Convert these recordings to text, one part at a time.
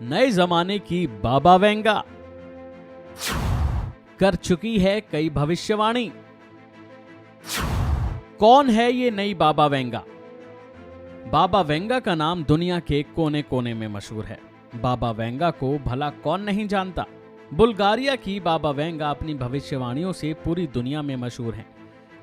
नए जमाने की बाबा वेंगा कर चुकी है कई भविष्यवाणी। कौन है ये नई बाबा वेंगा? बाबा वेंगा का नाम दुनिया के कोने कोने में मशहूर है। बाबा वेंगा को भला कौन नहीं जानता। बुल्गारिया की बाबा वेंगा अपनी भविष्यवाणियों से पूरी दुनिया में मशहूर हैं।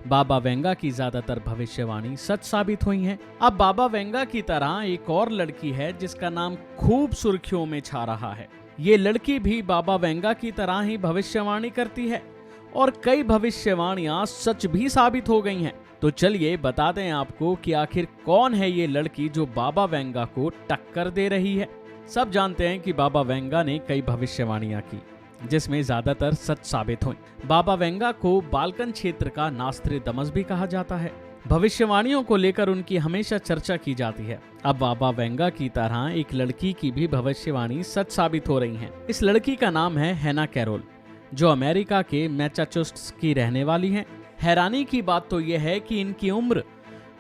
बाबा वेंगा की ज्यादातर भविष्यवाणी सच साबित हुई हैं। अब बाबा वेंगा की तरह एक और लड़की है जिसका नाम खूब सुर्खियों में छा रहा है। ये लड़की भी बाबा वेंगा की तरह ही भविष्यवाणी करती है और कई भविष्यवाणियां सच भी साबित हो गई हैं। तो चलिए बता दें आपको कि आखिर कौन है ये लड़की जो बाबा वेंगा को टक्कर दे रही है। सब जानते हैं कि बाबा वेंगा ने कई भविष्यवाणियां की जिसमें ज्यादातर सच साबित हुई। बाबा वेंगा को बाल्कन क्षेत्र का नास्ट्रेडमस भी कहा जाता है। भविष्यवाणियों को लेकर उनकी हमेशा चर्चा की जाती है। अब बाबा वेंगा की तरह एक लड़की की भी भविष्यवाणी सच साबित हो रही है। इस लड़की का नाम है हैना कैरोल, जो अमेरिका के मैसाचुसेट्स की रहने वाली है। हैरानी की बात तो यह है कि इनकी उम्र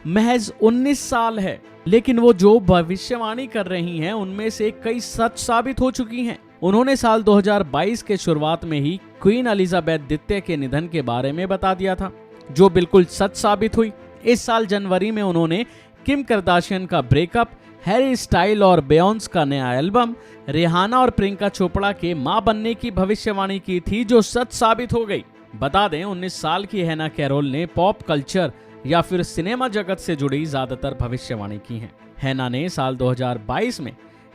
महज 19 साल है, लेकिन वो जो भविष्यवाणी कर रही हैं उनमें से कई सच साबित हो चुकी हैं। उन्होंने साल 2022 के शुरुआत में ही क्वीन एलिजाबेथ द्वितीय के निधन के बारे में बता दिया था, जो बिल्कुल सच साबित हुई। इस साल जनवरी में उन्होंने किम करदाशियन का ब्रेकअप, हैरी स्टाइल और बेयोंस का नया एल्बम, रिहाना और प्रियंका चोपड़ा के मां बनने की भविष्यवाणी की थी, जो सच साबित हो गई। बता दें 19 साल की हैना कैरोल ने पॉप कल्चर या फिर सिनेमा जगत से जुड़ी ज्यादातर भविष्यवाणी की हैं। हैना ने साल 2022 में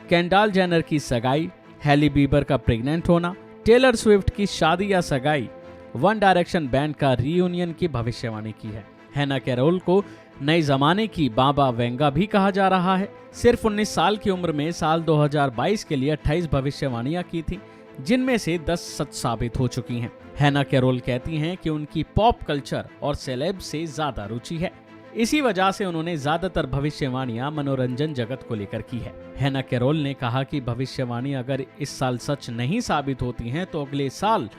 केंडल जेनर की सगाई, हैली बीबर का प्रेग्नेंट होना, टेलर स्विफ्ट की शादी या सगाई, वन डायरेक्शन बैंड का रीयूनियन की भविष्यवाणी की है। हैना कैरोल को नए जमाने की बाबा वेंगा भी कहा जा रहा है। सिर्फ 19 साल की उम्र में साल 2022 के लिए 28 भविष्यवाणियां की थी, जिनमें से 10 सच साबित हो चुकी हैं। हैना कैरोल कहती हैं कि उनकी पॉप कल्चर और सेलेब से ज्यादा रुचि है। इसी वजह से उन्होंने ज्यादातर भविष्यवाणियां मनोरंजन जगत को लेकर की है। हैना कैरोल ने कहा कि भविष्यवाणी अगर इस साल सच नहीं साबित होती हैं तो अगले साल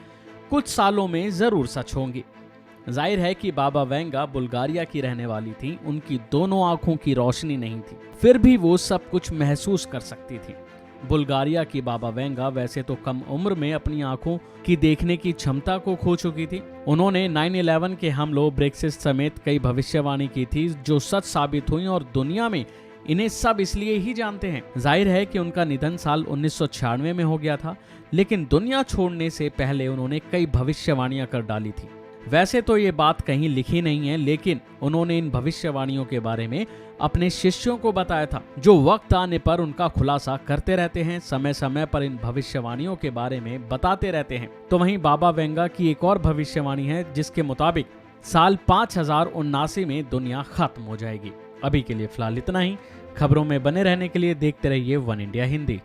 कुछ सालों में जरूर सच होंगी। जाहिर है कि बाबा वेंगा बुल्गारिया की रहने वाली थी। उनकी दोनों आंखों की रोशनी नहीं थी, फिर भी वो सब कुछ महसूस कर सकती थी। बुल्गारिया की बाबा वेंगा वैसे तो कम उम्र में अपनी आंखों की देखने की क्षमता को खो चुकी थी। उन्होंने 9/11 के हमलों, ब्रेक्सिट समेत कई भविष्यवाणी की थी जो सच साबित हुई और दुनिया में इन्हें सब इसलिए ही जानते हैं। जाहिर है कि उनका निधन साल 1996 में हो गया था, लेकिन दुनिया छोड़ने से पहले उन्होंने कई भविष्यवाणियां कर डाली थी। वैसे तो ये बात कहीं लिखी नहीं है, लेकिन उन्होंने इन भविष्यवाणियों के बारे में अपने शिष्यों को बताया था, जो वक्त आने पर उनका खुलासा करते रहते हैं, समय समय पर इन भविष्यवाणियों के बारे में बताते रहते हैं। तो वहीं बाबा वेंगा की एक और भविष्यवाणी है जिसके मुताबिक साल 5079 में दुनिया खत्म हो जाएगी। अभी के लिए फिलहाल इतना ही। खबरों में बने रहने के लिए देखते रहिए वन इंडिया हिंदी।